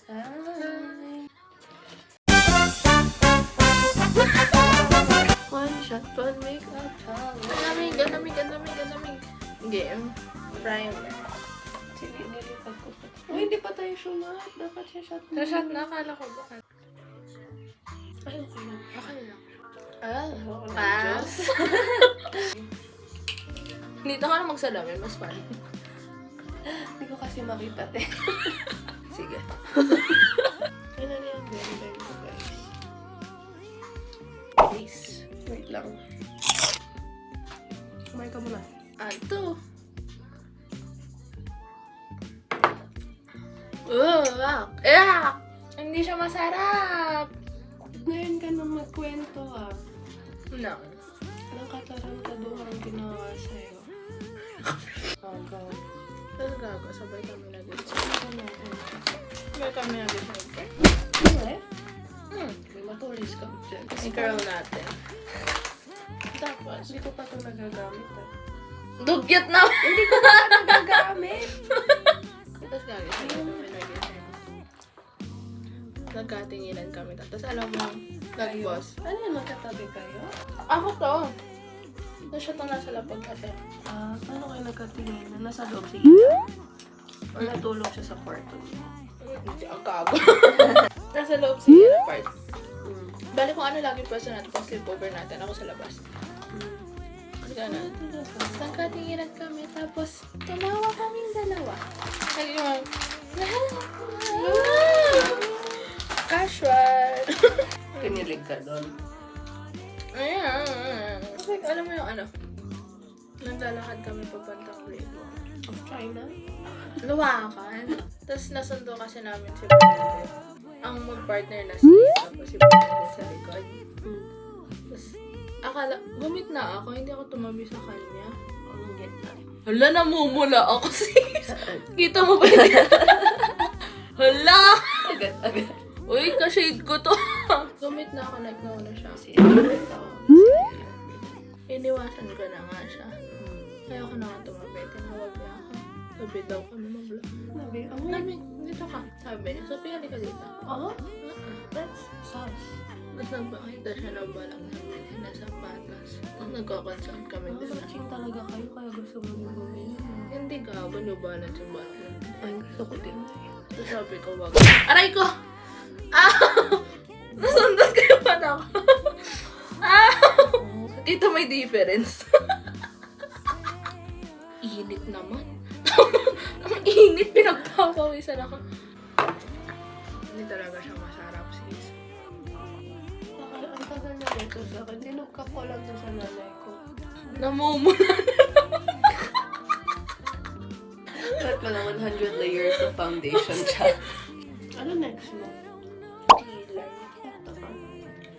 One shot, one makeup challenge. Ganamig. Game. Primer. Sige, nilipad ko pa. Uy, hindi pa tayo sumat. Dapat siya shot na. Sa-shot na, akala ko ba? Ay, okay lang. Okay lang. Okay lang. Pass. Dito ka na magsalamin, mas fun. Hindi ko kasi makita, te. Sige. Ano na yung blender ko, guys? Please. Wait lang. Kumain ka muna. Ato. Hindi siya masarap. Ngayon ka nang magkwento, ah. No. Anong katarantaduhan ginawa sa'yo? Aga. Tapos gago, sabay kami nag-isa. Ano natin? Sabay kami nag-isa. Ano eh? May matulis ka dyan. I-curl natin. Tapos, Hindi ko pa ito nagagamit, ah. dugyot na! Hindi ko pa nagagamit! Tapos gago, sabay kami nag-isa. Nagkatinginan kami. Tapos alam mo, nag-boss. Ano yan, magkatabi kayo? Ako to. Siya to nasa lapag kasi. Ah, paano kayo nagkatingin? Nasa loob si Ina? O natulog siya sa kwarto niya? Hindi, ang gago. Nasa loob siya na part. Bali kung ano lagi pwesto natin, pang sleepover natin, ako sa labas. Gano'n. Nagkatinginan kami, tapos tumawa kaming dalawa. Naging casual. Kinilig ka doon. Ayan. Kasi alam mo yung ano, naglalakad kami papuntang grade 1. Of China? Luwakan. Tapos nasundo kasi namin si Bernadette. Ang mag-partner na si tapos si Bernadette sa likod. Tapos akala, gumit na ako, hindi ako tumabi sa kanya. Anong get na? Hala, namumula ako sis. Kita mo ba yun? Hala! Agad. Uy, ka-shade ko to. Gumit na ako, nagnauna siya. Si Ina. Iniwasan ko na nga siya. Kaya ako na nga tumabi. Tinawag niya ako. Sabi daw kami mag-vlog. Sabi, Sabi, dito ka. Sabi niya, Sophie, halika dito. oh? That's sauce. Tapos nagpakita siya ng balang namin na sapatos. Tapos nagkakonsult kami din. Matching talaga kayo, kaya gusto mo yung bumili. Hindi ka, New Balance yung balang namin. Ay, gusto ko din. Tapos sabi ko, wag. Aray ko! Ah! Nasundot ko yung mata ko. Ah! Kita may difference. Init naman. Ang init, pinagpapawisan ako. Hindi talaga siya masarap, sis. Ang tagal na dito sa akin. Dinugka ko lang na sa nanay ko. Namumula. Cut ko lang 100 layers of foundation siya. Ano next mo? Kilay.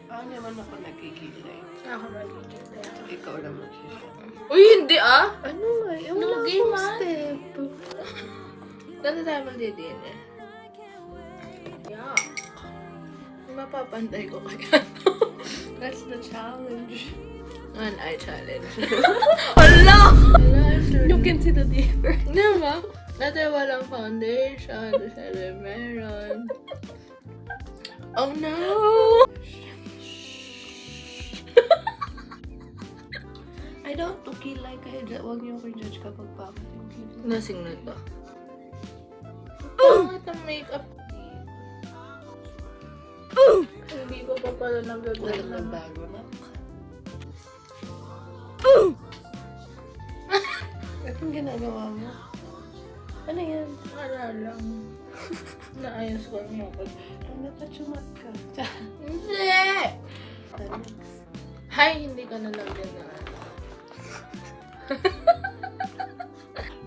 Hindi naman ako nagkikilay. Ako magkikita. Ikaw naman siya. Uy, hindi ah! Ano nga? Yung No, wala game, akong ah. step. Dati tayo magdidin eh. Yuck. Mapapantay ko kaya. That's the challenge. An eye challenge. Hala! You can see the difference. Diba? Dati walang foundation. Sabi meron. Oh no! I don't to kill like kayo. Huwag niyo akong judge kapag bakit yung kill. Nasing na to. Pangit ang makeup. Hindi ko pa pala Walang nagagawin. nagbago na. Anong ginagawa mo? Ano yan? Wala lang. Naayos ko yung makeup. Natachumat ka. Hindi! Hay, hindi ka na lang din na ano.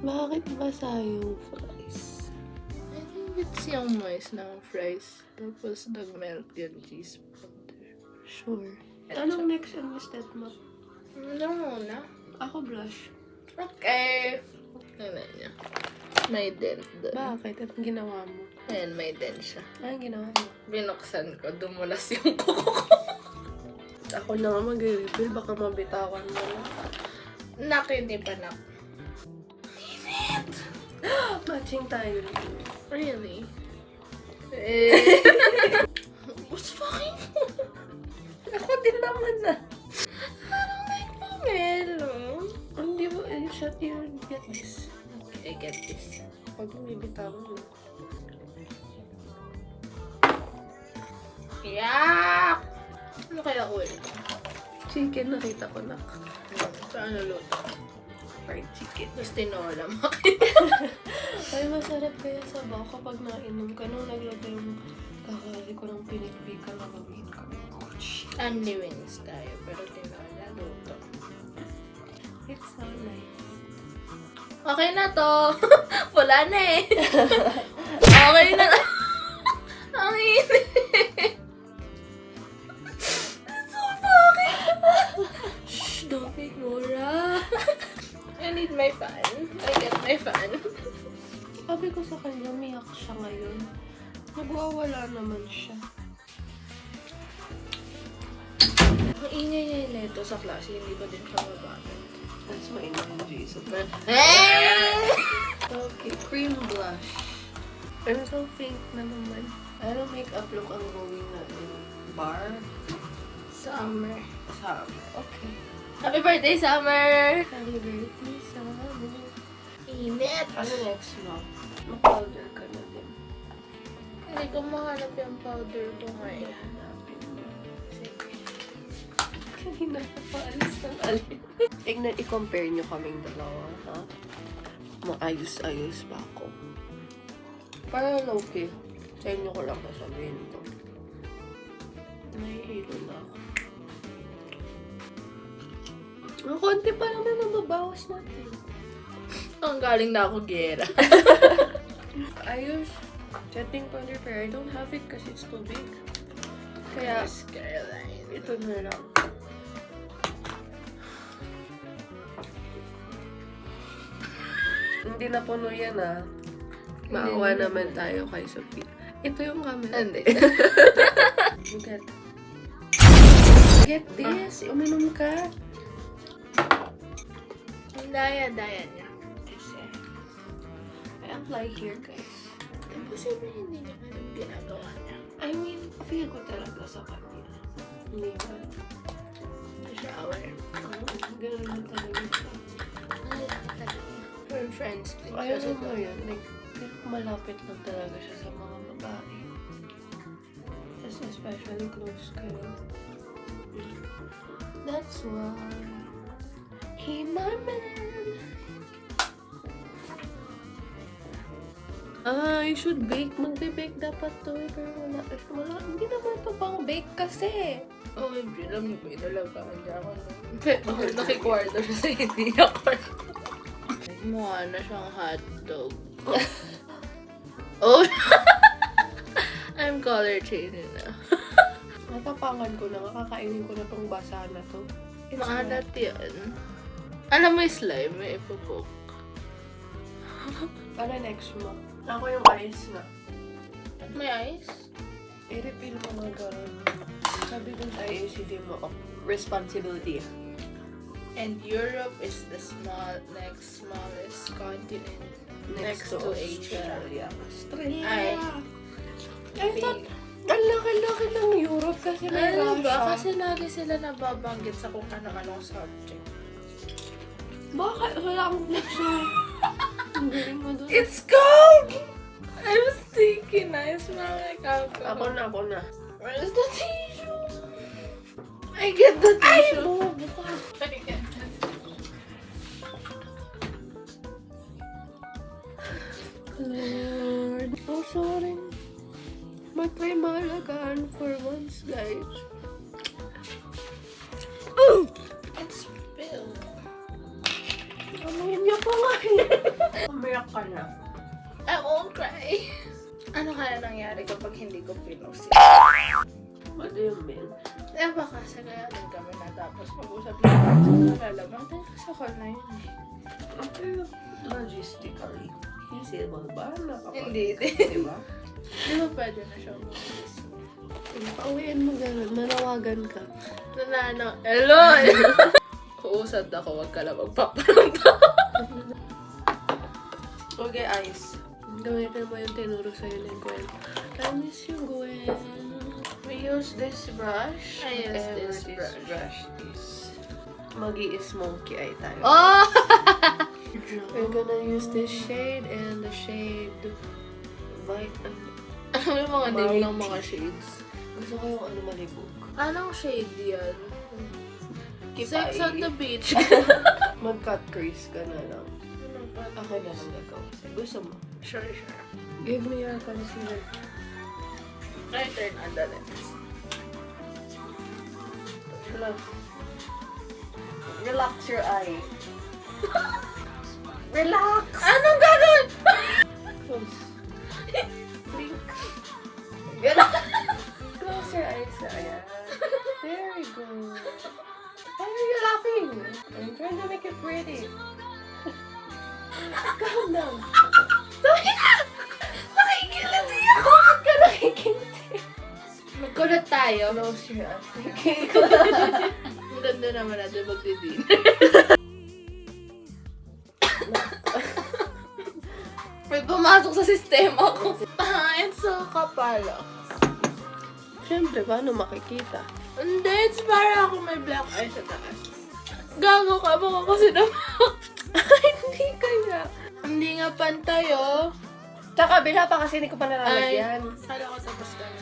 Bakit basa yung fries? I think it's yung moist ng fries. Tapos nag-melt yung cheese powder. Sure. Anong next on yung step mo? Ano muna? Ako blush. Okay. Ano niya? May dent doon. Bakit? Anong ginawa mo? Ayan, may dent siya. Anong ginawa mo? Binuksan ko, dumulas yung kuko ko. Ako na nga mag-reveal. Baka mabitawan mo na. Hindi pa nak. Matching tayo. Really? get this. I get this. Pag bibitawan mo. Yak! Ano kaya ko ulit? Chicken, nakita ko na. Saan naluto? Fried chicken. Tapos tinola mo. Ay, masarap kaya sa baw kapag nainom ka. Nung naglagay mo, kakali ko ng pinikpika na gawin ka. Only wings tayo, pero tinola luto. It's so nice. Okay na to. Wala na eh. Okay na. Ang init. It's so fucking. Shh, don't make Nora. I need my fan. I get my fan. Sabi ko sa kanya, miyak siya ngayon. Nagwawala naman siya. Ang ingay niya nito sa klase, hindi ba din siya mabagal? That's my energy. So, Hey! okay, cream blush. I'm so faint na naman. Ano makeup look ang going natin? Bar? Summer. Summer. Okay. Happy birthday, Summer! Happy birthday, Summer. Init! Ano next mo? Ma-powder ka na din. Hindi ko mahanap yung powder ko ngayon. Hanapin mo. Sige. Kanina ka pa alis ng alin. Tignan, i-compare nyo kaming dalawa, ha? Maayos-ayos pa ako. Para low-key. Sa inyo ko lang nasabihin ko. Nahihilo na ako. Ang konti pa lang na nababawas natin. Ang galing na ako, Gera. Ayos. Setting powder pero I don't have it kasi it's too big. Kaya, Yes, Caroline. ito na lang. Hindi na puno yan, ah. Maawa naman tayo kay Sophie. Ito yung camera. Hindi. Get. Get this. Uminom ka. Ang daya-daya niya. I apply here, guys. Imposible hindi niya alam ginagawa niya. I mean, feel ko talaga sa kanya. Hindi ba? Sa shower. Ganun lang talaga siya. Ay, talaga. We're friends din siya Ayaw sa mo yun. Like, malapit lang talaga siya sa mga babae. Yes, especially close kayo. That's why he my man. I should bake. Magbe-bake dapat to. Pero wala. Hindi naman to pang bake kasi. Oh, hindi alam niyo ba inalagaan niya ako. Pero nakikwarto siya sa hindi ako. Mukha na siyang hotdog. Oh! I'm color changing na. Natapangan ko na. Kakainin ko na tong basa na to. Maalat yan. Alam mo yung slime, may ipupok. Ano next mo? Ako yung ice na. May ice? I-refill mo nga gano'n. Sabi ko sa ACD mo, responsibility. And Europe is the next smallest continent next to Asia. Australia. Ay. I thought, ang laki-laki ng Europe kasi may Ano ba? Russia. Kasi lagi sila nababanggit sa kung ano-anong subject. Bakit? Wala akong picture. Ang galing mo doon. It's cold! I'm sticky na. I smell like alcohol. Ako na. Where's the tissue? I get the tissue. Ay, bobo ka. I get the Lord. Oh, sorry. Mag-try mahalagaan for once, guys. It's spilled. Amoyin niyo pa nga Umiyak ka na. I won't cry. Ano kaya nangyari kapag hindi ko pinusin? What do you mean? Eh baka sagayanin kami na tapos mag-usap lang sa lalabang. Tayo sa call na yun eh. Okay. Logistically. Feasible ba? Hindi. Diba? Di ba pwede na siya mag-kiss? Pauwiin mo gano'n. Manawagan ka. Ano? Hello! Uusad ako, wag ka lang magpaparamdam. Okay, ice. Gamitin mo yung tinuro sa'yo ni Gwen. I miss you, Gwen. We use this brush. I use Whatever this brush. This. Magi-smoky eye tayo. Oh! We're gonna use this shade and the shade Ano yung mga name ng mga Mighty. shades? Gusto ko yung ano malibog. Anong shade yan? Kipay. Sex on the beach. Mag-cut crease ka na lang. Ako na lang gagawin sa'yo. Gusto mo? Sure. Give me your concealer. I turn on the lens. Relax your eye. Relax! Anong gagawin? Close. Blink. Close your eyes. Ayan. Very good. Why are you laughing? I'm trying to make it pretty. Calm down. Nakikiliti ako! Bakit ka nakikindi? Magkulat tayo. Close your eyes. Ang ganda naman natin magdi-dinner. May pumasok sa sistema ko. It's so kapal. Siyempre, paano makikita? Hindi, it's para ako may black eye sa taas. Gago ka, baka kasi naman. Hindi kaya. Hindi nga pantay, oh. Tsaka, bila pa kasi hindi ko pa nalalagyan. Kala ko tapos ka na.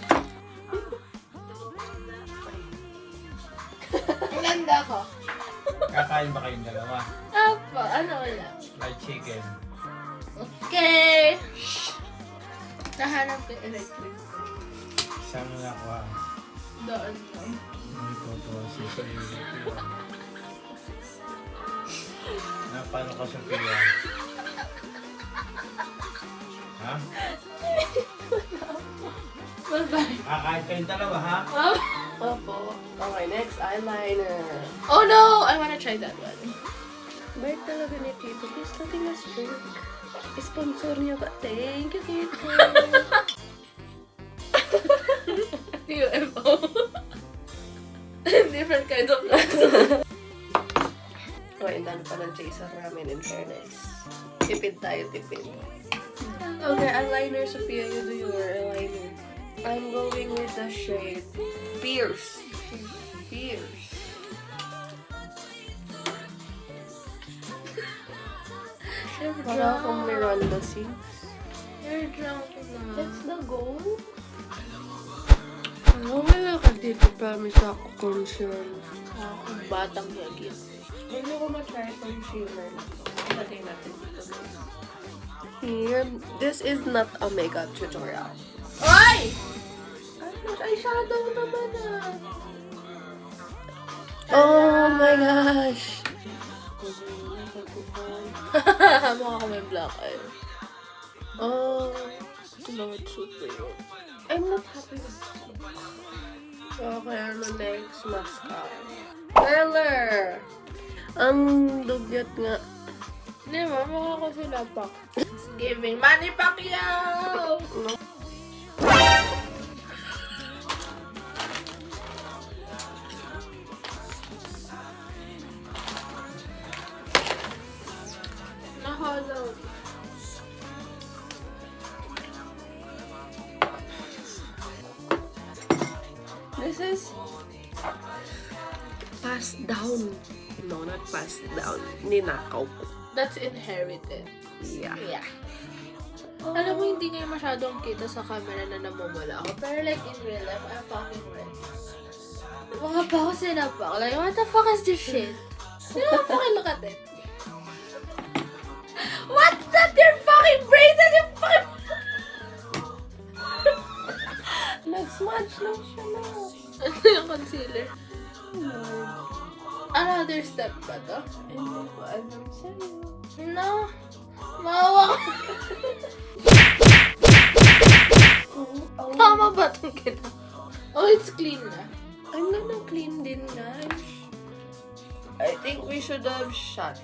Ang ganda ko. Kakain ba kayong dalawa? Apa, ano wala? Like chicken. Okay. Nahanap ko yung electric. Saan mo nakuha? Doon lang. Hindi ko po sisilitin. Paano ka Sophia? Ha? Bye-bye. Kakain kayong dalawa, ha? Opo. Okay, next, eyeliner. Oh no! I wanna try that one. Bait talaga ni Tito. Please, nothing us drink. Sponsor niya ba? Thank you, Tito. UFO. Different kinds of love. Okay, ang dami pa ng chaser ramen in fairness. Tipid tayo, tipid. Okay, eyeliner, Sophia. You do your eyeliner. I'm going with the shade Fierce. Fierce. You're Para akong Miranda Sings. You're drunk na. That's the goal? Ano, wala ka dito. Promise ako concern. Ang batang yagit. Hindi ko ma-try itong shimmer na to. Patay natin dito. Here, this is not a makeup tutorial. Oy! Eyeshadow naman ah. Oh my gosh! Mukha ko may black eye. Oh, Lord, super yun. I'm not happy with this. okay, ano next? Mascara. Curler! Ang dugyot nga. Di ba? Mukha ko sila pa. It's giving Manny Pacquiao! Nahalaw. This is Passed down. No, not passed down. Ninakaw ko. That's inherited. Yeah. Yeah. Alam mo, hindi ngayon masyadong kita sa camera na namumula ako. Pero like in real life, I'm fucking red. Mga pa ako sinapak. Like, what the fuck is this shit? You know, fucking look at it. What's that? Your fucking brains and your fucking... nag-smudge lang siya na. Ano yung concealer? Another step ba to? Hindi ko alam sa'yo. No. Maawa ka. Tama ba itong kita? Oh, it's clean na. Ano na clean din, guys? I think we should have shot.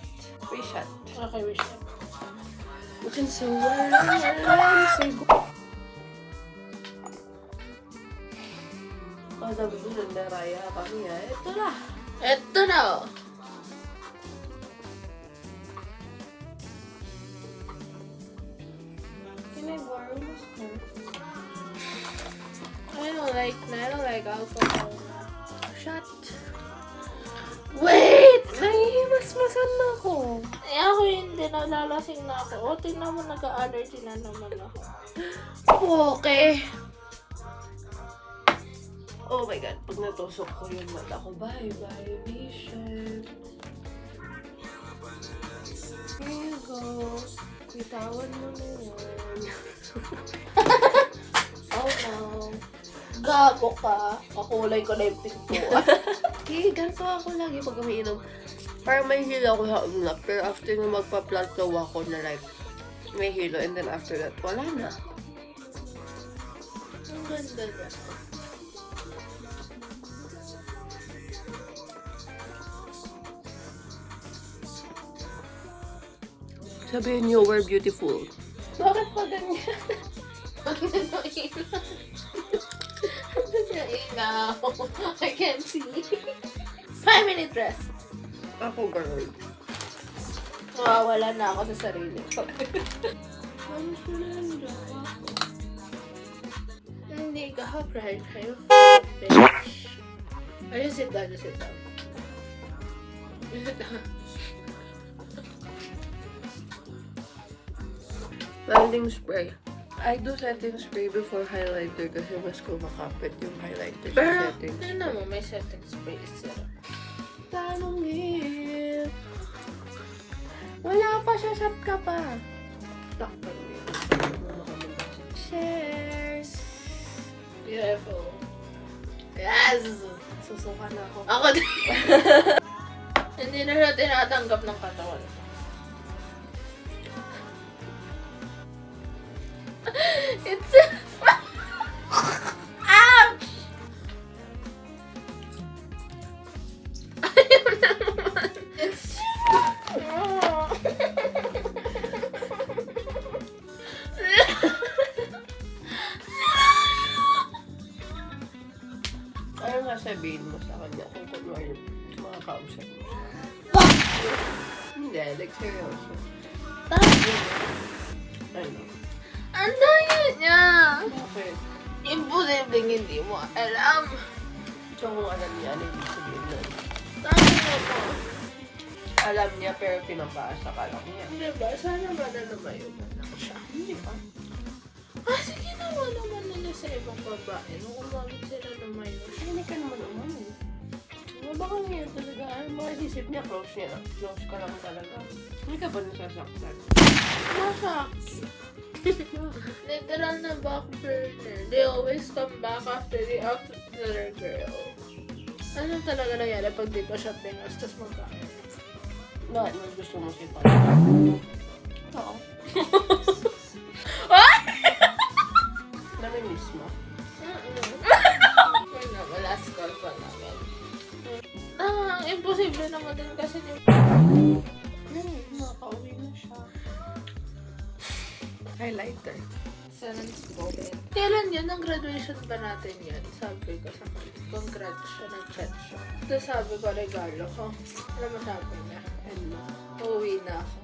We shot. Okay, we should. We can so well. Oh, sabi ko nandaraya kami ha. Ito na. Eto na. Oh. Can I borrow this skirt? I don't like alcohol. Shot. Wait! Ay, Nimasmasan na ako. Eh, ako hindi. Nalalasing na ako. O, tingnan mo, nag-allergy na naman ako. Okay. Oh my God, pag natusok ko yung mata ko, bye-bye, vision. Here you go. Bitawan mo na yan. Oh no. Gago ka. Kakulay ko na yung pinto. Okay, ganito ako lagi pag umiinom. Parang may hilo ako sa unlap, pero after na magpa-plateau ako na like, may hilo, and then after that, wala na. Ang ganda na. Sabihin niyo, we're beautiful. Bakit pa ganyan? Ang ganda ng ilaw. Ang ganda ng ilaw. I can't see. 5-minute rest. Ako, girl. Wala na ako sa sarili ko. Hindi ka ha-pride kayo. Bitch. Ayun, sit down. Sit down. Sit down. Setting spray. I do setting spray before highlighter kasi mas kumakapit yung highlighter sa Pero, setting. tignan mo, may setting spray sila. Tanongin. Wala pa siya, shot ka pa. Takpan mo yun. Cheers. Beautiful. Yes! Susuka na ako. Ako din. Hindi na siya tinatanggap ng katawan. It's ouch! Ayaw naman. It's Ano nga sabihin mo sa kanya kung kunwari mga kausap mo? Hindi, like seryoso. Ano? ang daya niya. Okay. Imposibleng hindi mo alam. So kung alam niya, ano yung sabihin nun? Tama na po. Alam niya pero pinapaasa ka lang niya. Diba? Sana ba na lumayo mo lang siya? Hindi pa. Kasi ginawa naman nila sa ibang babae nung umamit sila lumayo siya. Hindi ka naman umamin. Baka ngayon talaga, mga isip niya, close niya lang. Close ka lang talaga. Hindi ka ba nasasaktan? Masakit. Literal na back burner. They always come back after the other girl. Ano talaga nangyari pag di ko siya pinas, tapos magkain? Bakit mas gusto mo si Papa? Oo. Namimiss mo? Wala, last call pa namin. Imposible naman din kasi yung... Nakauwi na siya. Highlighter. Parents moment. Kailan yun? Ang graduation ba natin yan? Sabi ko sa kanya. Congrats siya, nag-chat siya. Tapos sabi ko, regalo ko. Ano mo sabi niya? Ano? Uuwi na ako.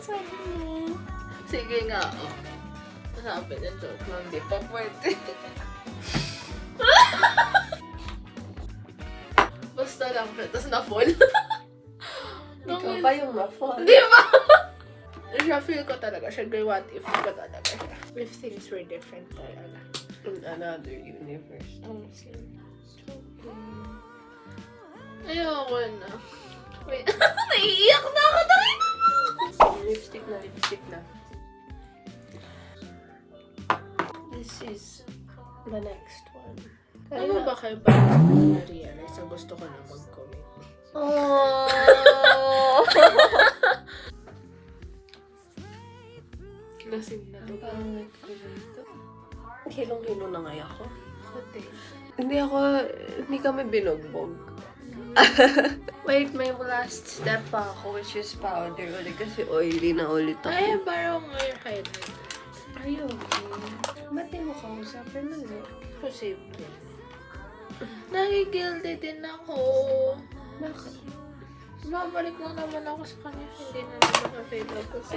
Sabi mo. Sige nga, oh. Sabi niya, joke lang, di pa pwede. Basta lang siya, tapos na-fall. Ikaw pa yung ma-fall. Di ba? Siya, feel ko talaga siya. What if ko talaga siya. If things were different talaga. In another universe. Ayoko na. Wait, naiiyak na ako. Nakita mo! Lipstick na. This is the next one. Ano ba kayo ba na-realize na gusto ko na mag-commit? Oh! Lasing na to. Pangit ko dito. Hilong-hilo na nga ako. Kote. Hindi kami binugbog. Wait, may last step pa ako, which is powder ulit kasi oily na ulit Ay, ako. parang may highlight. Are you okay? Ba't di mo kausapin na eh? Posible. Nagigilty din ako. Bakit? Babalik lang naman ako sa kanya. Hindi na naman available sa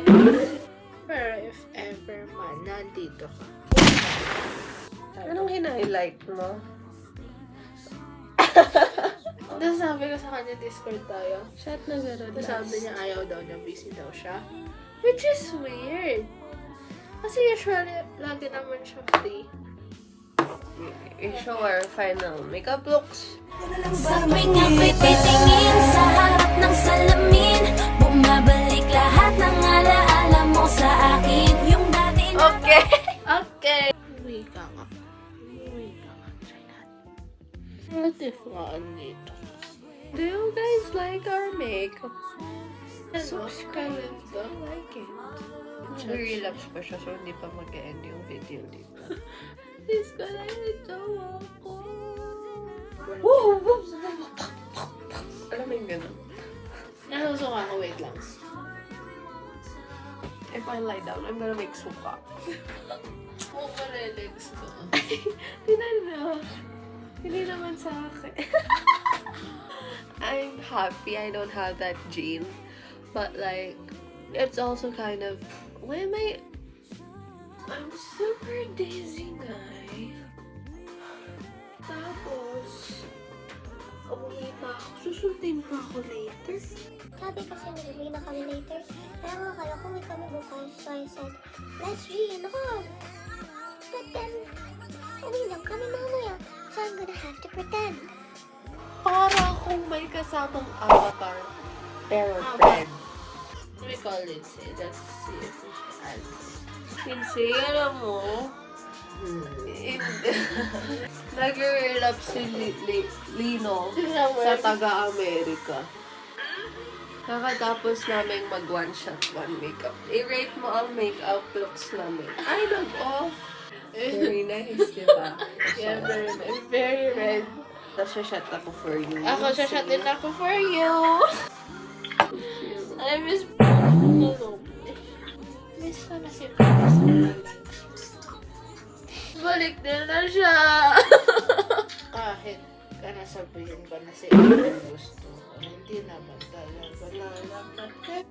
Pero if ever man, nandito ka. Anong hinighlight mo? Tapos sabi ko sa kanya, Discord tayo. Shot na gano'n. Tapos sabi niya, ayaw daw niya, busy daw siya. Which is weird. Kasi usually, lagi naman siya free. I-show our final makeup looks. Sa tuwing ako'y titingin sa harap ng salamin, bumabalik lahat ng alaala mo sa akin. Yung dati na Okay. Okay. Uwi ka nga. Uwi ka nga. Try natin. What if nga andito? Do you guys like our makeup? Subscribe to. I like it. Relapse pa siya, so hindi pa mag-end yung video dito. Please ko na ito ako. Alam mo yung gano'n? Nasusunga ako, wait lang. If I lie down, I'm gonna make suka. Huwag mo na yung legs ko. Tinan mo. Hindi naman sa akin. I'm happy I don't have that gene. But like, it's also kind of, why am I'm super dizzy, guys. Tapos, umuwi pa ako. Susundin pa ako later. Sabi kasi nag-uwi na kami later. Kaya nga kala ko may kami bukas. So I said, let's read home. But then, uwi lang kami mamaya. So I'm gonna have to pretend. Para akong may kasamang avatar. Pero friend. We call Lindsay. That's si Alice. Lindsay, alam mo, nag-relapse si Lino sa taga-Amerika. Kakatapos namin mag one shot, one makeup. I-rate mo ang makeup looks namin. I nag-off. Very nice, di ba? Yeah, very nice. Very red. Tapos shot ako for you. Ako, shot din ako for you. I miss Hello. Miss ko na si Balik din na siya. Kahit ka nasabihin ko na si Aaron gusto ko, hindi naman talaga lalaman ka.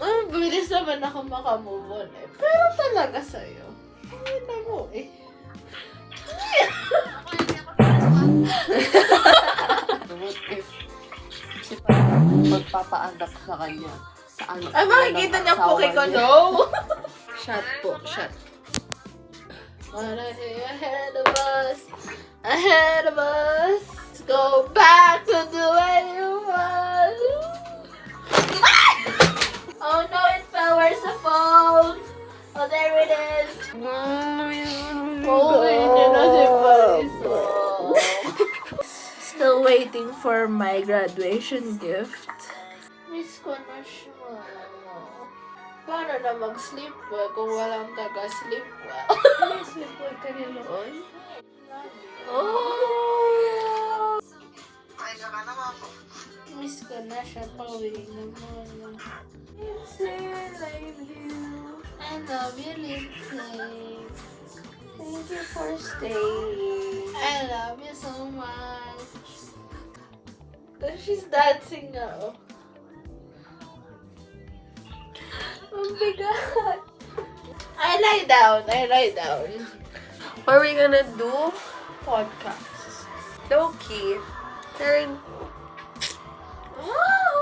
Mabilis naman ako makamove on eh. Pero talaga sa'yo, hindi na mo eh. What if si parang magpapa-adapt sa kanya? Sa ano? Ay, makikita niya po kay ko, no? Shot po, shot. Wanna see ahead of us, ahead of us. Let's go back to the way you was. Oh no, it fell. Where's the phone? Oh, there it is. Oh, still waiting for my graduation gift. Miss ko na siya. Paano na mag-sleep well kung walang taga-sleep well? Sleep well ka rin noon? Oh! Miss ko na siya. Pauwi naman. Lindsay, I love you. I love you, Lindsay. Thank you for staying. I love you so much. She's dancing now. Ang bigat. I lie down. What are we gonna do? Podcasts. Low-key.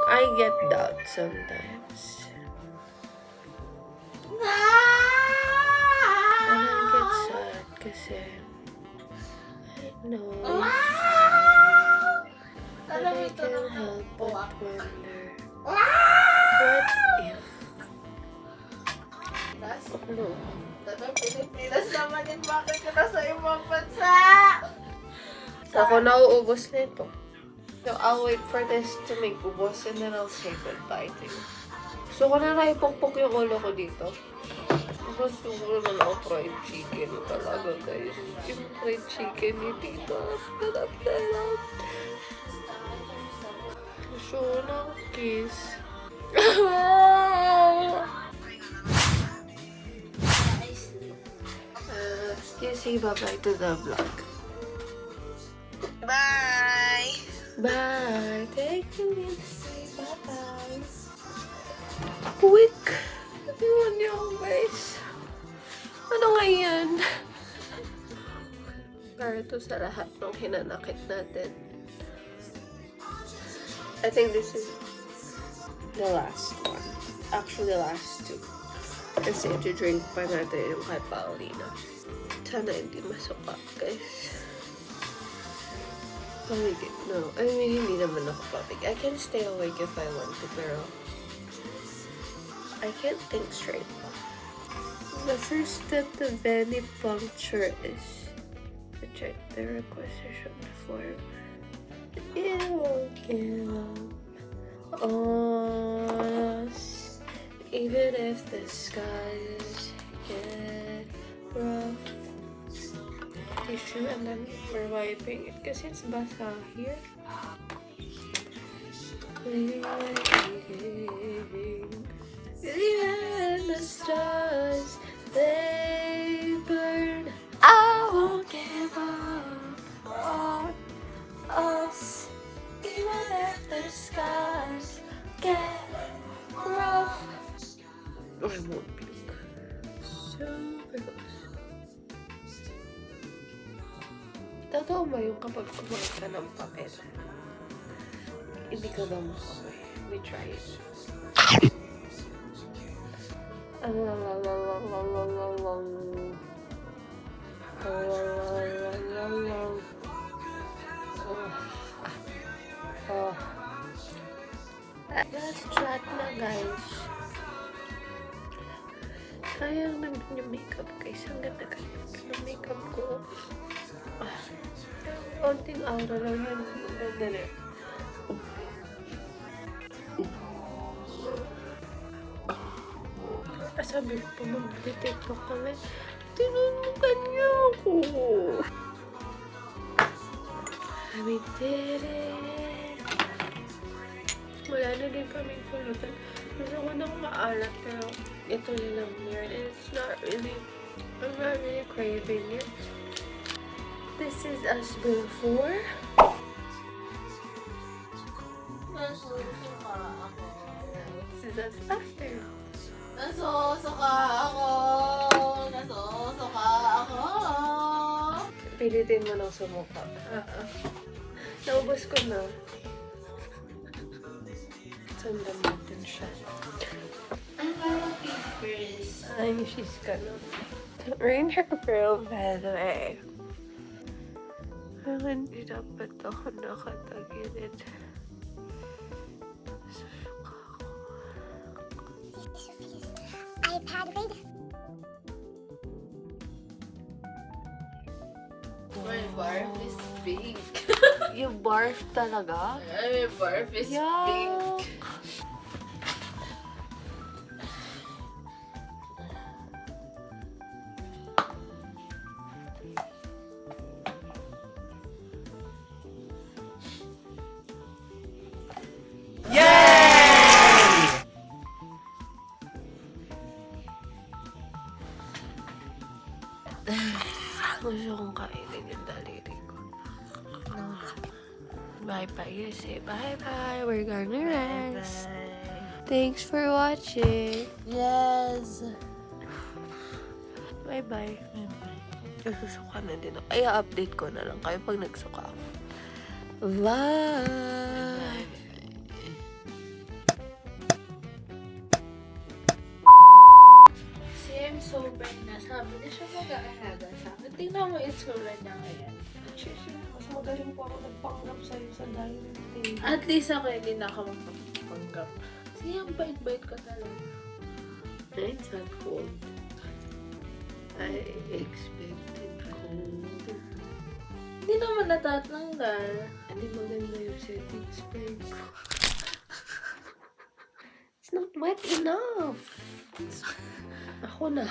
I get doubt sometimes. And I get sad kasi I know that I can't help but wonder what if ano? Pilipinas naman din, bakit ka nasa ibang bansa? Ako nauubos nito. So I'll wait for this to make ubos and then I'll say goodbye to you. Gusto ko na naipukpok yung ulo ko dito. Gusto ko naman ako fried chicken talaga, guys. Yung fried chicken ni Tita. Sarap. Gusto ko ng kiss. Say bye-bye to the vlog. Bye! Bye! Thank you, Lindsay. Bye-bye. Quick! Iwan niyo ako, guys. nga yan. Para to sa lahat ng hinanakit natin. I think this is the last one. Actually, the last two. Kasi i-drink pa natin yung kay Paulina. Sana hindi masuka, guys. Pamigit, no. I mean, hindi naman ako pamigit. I can stay awake if I want to, pero I can't think straight. The first step to venipuncture is to check the requisition form. It won't give up on us, even if the skies get rough. Tissue and then we're wiping it because it's basa here. We're waiting. Even the stars, they burn. I won't give up on us, even if the skies get rough. I won't be super close. Totoo ba yung kapag kumain ka ng papel, hindi ka ba makamoy? We try it. Last shot na, guys. Sayang naman yung makeup, guys. Ang ganda-ganda ng makeup ko. Konting aura lang yan. Ang ganda na. Sabi ko pa mag-tiktok kami. Tinunukan niya ako. We did it. Wala na din kaming pulutan. Gusto ko nang maalat pero ito na lang yun. And it's not really, I'm not really craving it. This is us before. This is us after. Nasusuka ako! Nasusuka ako! Pilitin mo ng sumuka. Naubos ko na. Sundan natin siya. Ang parang papers. Ay, she's gonna rain her girl, by the way. Hindi dapat ako nakatagilid. Susuka ako. iPad read. My barf is pink. You barf talaga? My barf is pink. Gusto kong kainin yung daliri ko. Bye-bye. You say bye-bye. We're gonna rest. Thanks for watching. Yes. Bye-bye. Nagsusuka na din ako. Ay, update ko na lang kayo pag nagsuka ako. Bye! Si M sober na. Sabi na siya mag-aalaga sa akin. Tingnan mo yung itsura niya ngayon. Mas magaling po ako nagpanggap sa'yo sa dining table. At least ako hindi na ako magpapanggap. Siya, bait-bait ka talaga. It's not cold. I expected cold. Hindi naman natatanggal. Hindi maganda yung setting spray ko. It's not wet enough. Ako na.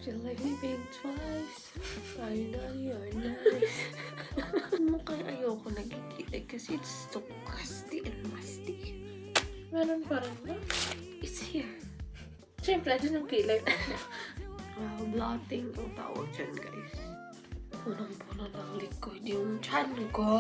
Feel like me being twice. Finally, you're nice. Mukhang ayoko nagigilig kasi it's so crusty and musty. Meron pa rin ba? It's here. Siyempre, dun yung kilay. Blotting ang tawag dyan, guys. Punong-puno ng liquid yung chan ko.